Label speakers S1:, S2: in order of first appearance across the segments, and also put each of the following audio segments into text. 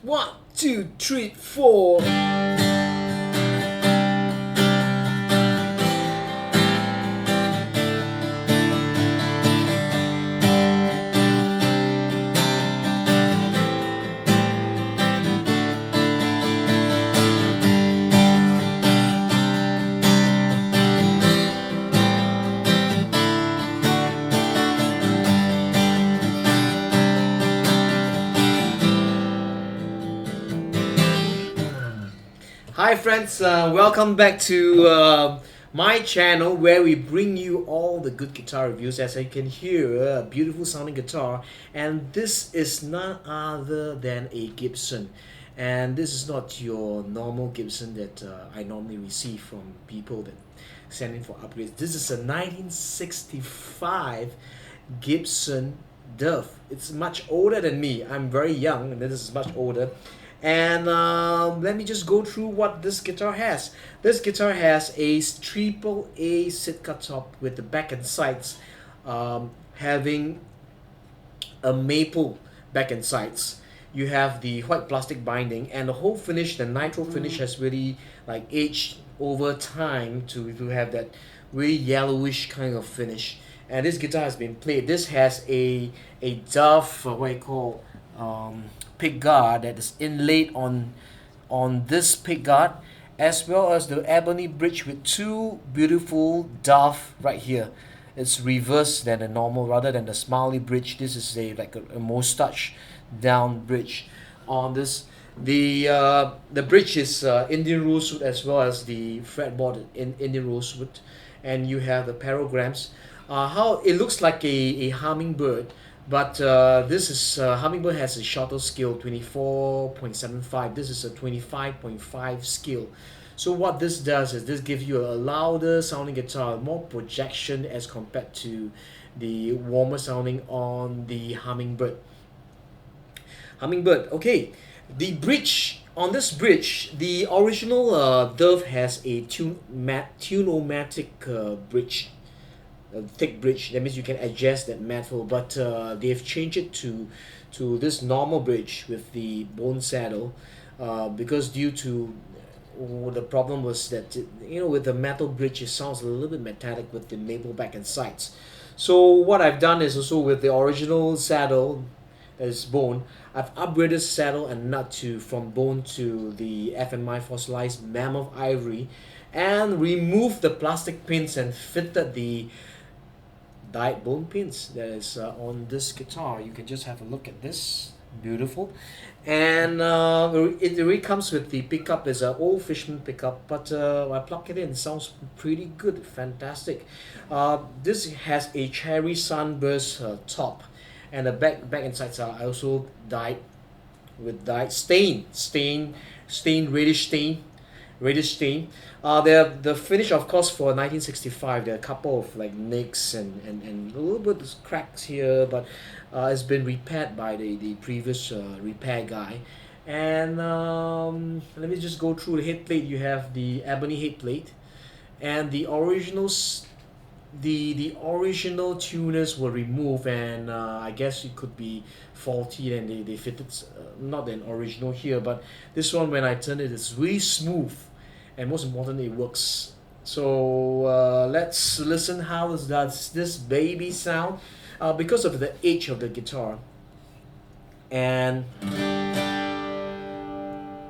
S1: 1, 2, 3, 4. Hi friends, welcome back to my channel where we bring you all the good guitar reviews. As you can hear, a beautiful sounding guitar, and this is none other than a Gibson. And this is not your normal Gibson that I normally receive from people that send in for upgrades. This is a 1965 Gibson Dove. It's much older than me. I'm very young, and this is much older. And let me just go through what this guitar has. This guitar has a triple A Sitka top with the back and sides having a maple back and sides. You have the white plastic binding, and the whole finish, the nitro finish, has really like aged over time to have that really yellowish kind of finish. And this guitar has been played. This has a Dove, what you call pickguard that is inlaid on this pickguard, as well as the Ebony Bridge with two beautiful Dove right here. It's reversed than the normal, rather than the smiley bridge. This is like a mustache down bridge on this. The bridge is Indian rosewood, as well as the fretboard in Indian rosewood, and you have the parallelograms. How it looks like a hummingbird, but this is Hummingbird has a shorter scale, 24.75. This is a 25.5 scale. So what this does is this gives you a louder sounding guitar, more projection as compared to the warmer sounding on the Hummingbird. Okay, the bridge, on this bridge, the original Dove has a tune-o-matic bridge, a thick bridge. That means you can adjust that metal, but they've changed it to this normal bridge with the bone saddle, because due to the problem was that with the metal bridge it sounds a little bit metallic with the maple back and sides. So what I've done is also with the original saddle as bone, I've upgraded saddle and nut from bone to the FMI fossilized mammoth ivory, and removed the plastic pins and fitted the dyed bone pins that is on this guitar. You can just have a look at this, beautiful. And it really comes with the pickup. Is an old Fishman pickup, but I plug it in, sounds pretty good, fantastic. This has a cherry sunburst top, and the back and sides are also dyed with reddish stain. The finish, of course, for 1965, there are a couple of like nicks and a little bit of cracks here, but it's been repaired by the previous repair guy. And let me just go through the head plate. You have the ebony head plate, and the original tuners were removed, and I guess it could be faulty, and they fitted not an original here, but this one, when I turn it, it's really smooth, and most importantly, it works. So let's listen how does this baby sound, because of the age of the guitar. And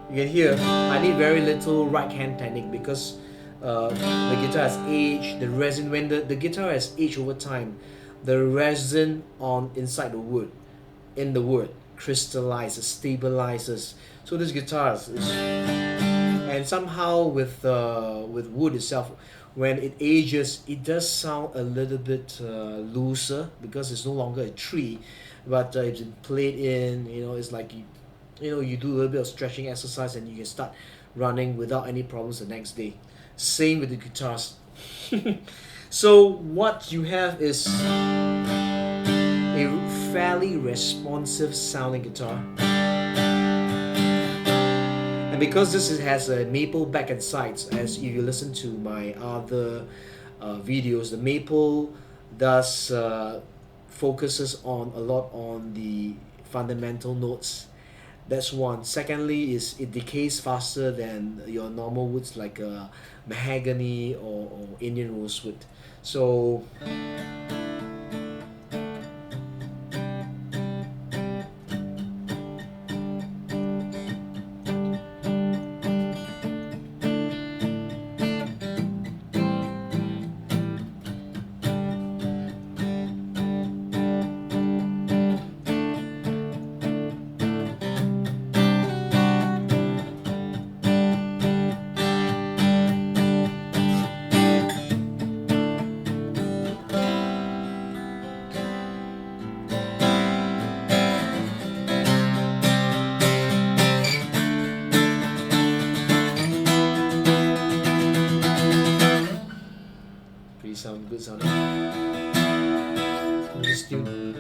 S1: you can hear I need very little right hand technique, because the guitar has aged. The resin, when the guitar has aged over time, the resin inside the wood, crystallizes, stabilizes. So this guitar is and somehow with wood itself, when it ages, it does sound a little bit looser, because it's no longer a tree, but it's played in. It's like you do a little bit of stretching exercise, and you can start running without any problems the next day. Same with the guitars. So what you have is a fairly responsive sounding guitar, and because this has a maple back and sides, as if you listen to my other videos, the maple does focuses on a lot on the fundamental notes, That's one. Secondly, is it decays faster than your normal woods like mahogany or Indian rosewood. So pretty sound good sounding. Just tune.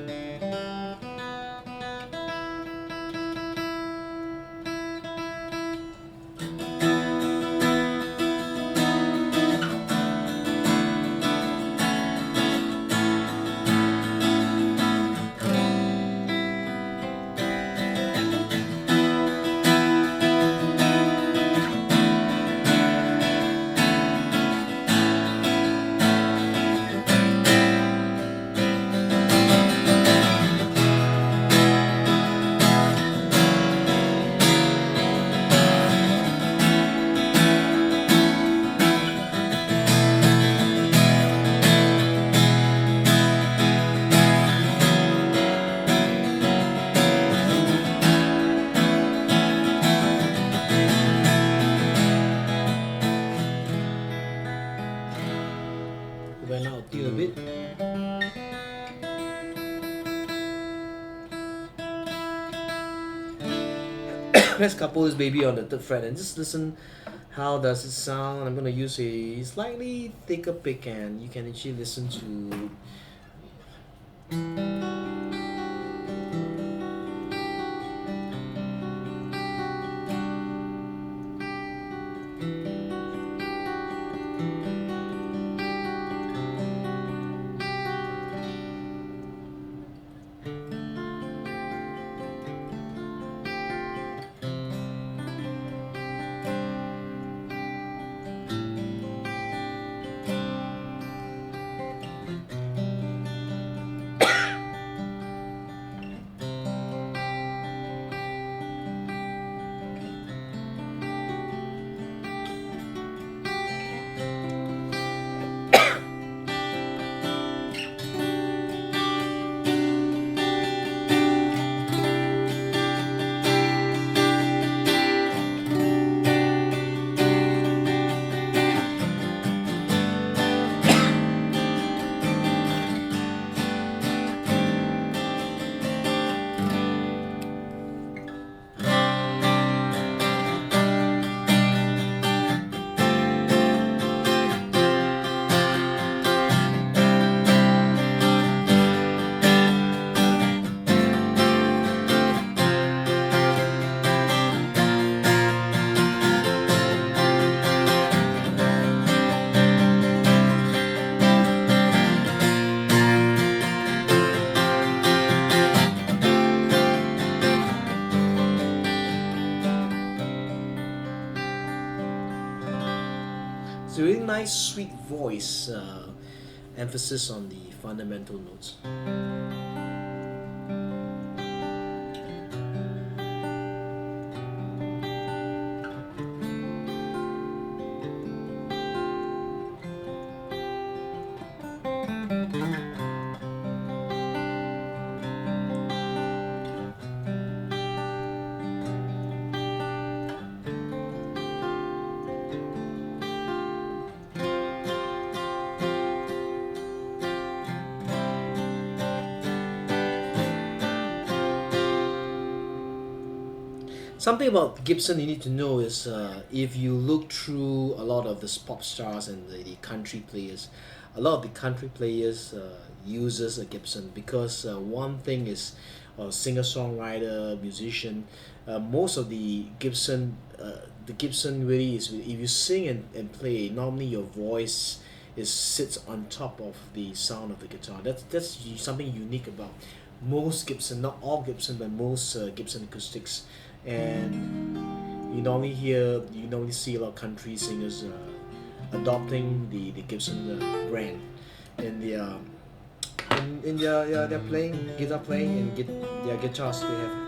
S1: When out tune a bit. Let's couple this baby on the third fret and just listen how does it sound. I'm gonna use a slightly thicker pick and you can actually listen to it's a really nice sweet voice, emphasis on the fundamental notes. Something about Gibson you need to know is if you look through a lot of the pop stars and the country players, a lot of the country players uses a Gibson because one thing is singer-songwriter, musician, most of the Gibson really is if you sing and play, normally your voice is sits on top of the sound of the guitar. That's something unique about most Gibson, not all Gibson, but most Gibson acoustics and you normally see a lot of country singers adopting the Gibson brand in in their playing guitar playing and their guitars they have.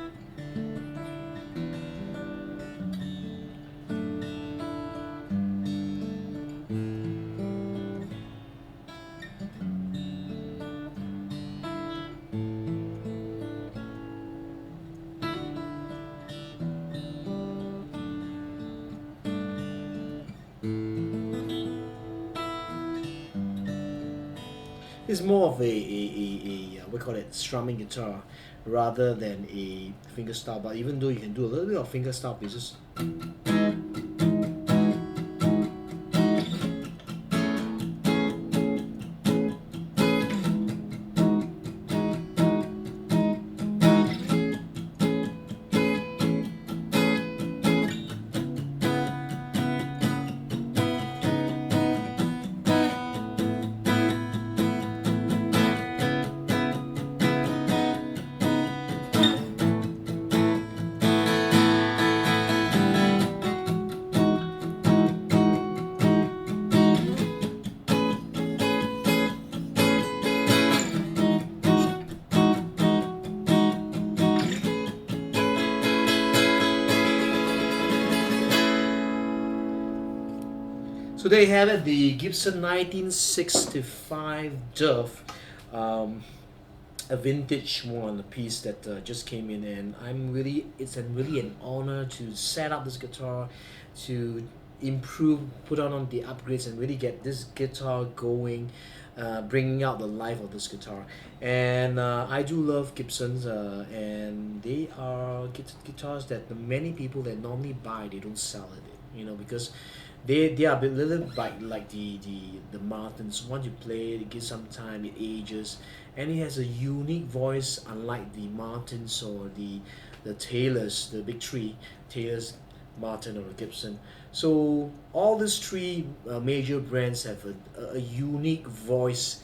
S1: It's more of a we call it strumming guitar rather than a fingerstyle. But even though you can do a little bit of fingerstyle pieces, so there you have it, the Gibson 1965 Dove, a vintage one, a piece that just came in, and it's really an honor to set up this guitar, to improve, put on the upgrades, and really get this guitar going, bringing out the life of this guitar. And I do love Gibsons, and they are guitars that the many people that normally buy, they don't sell it, because they are a little bit like the Martins. Once you play it gives some time, it ages, and it has a unique voice, unlike the Martins or the Taylors, the big three, Taylors, Martin, or Gibson. So all these three major brands have a unique voice,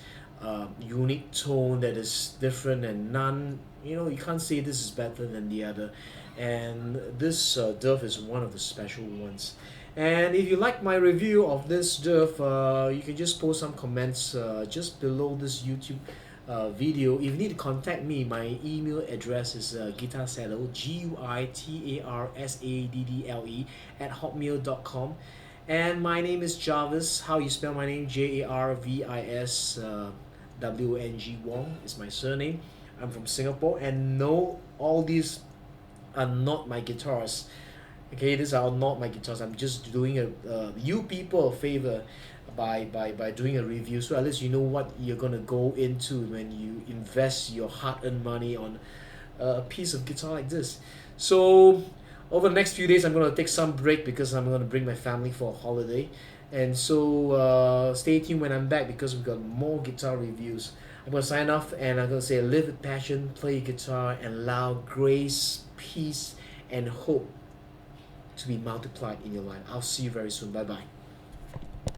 S1: unique tone that is different, and none, you can't say this is better than the other. And this Dove is one of the special ones. And if you like my review of this Dove, you can just post some comments just below this YouTube video. If you need to contact me, my email address is guitarsaddle, GUITARSADDLE @hotmail.com. And my name is Jarvis. How you spell my name? JARVIS WNG Wong is my surname. I'm from Singapore, and no, all these are not my guitars. Okay, these are not my guitars. I'm just doing you people a favor by doing a review, so at least you know what you're gonna go into when you invest your hard-earned money on a piece of guitar like this. So over the next few days, I'm gonna take some break because I'm gonna bring my family for a holiday, and so stay tuned when I'm back because we've got more guitar reviews. I'm gonna sign off and I'm gonna say live with passion, play guitar, and allow grace, peace, and hope to be multiplied in your life. I'll see you very soon. Bye bye.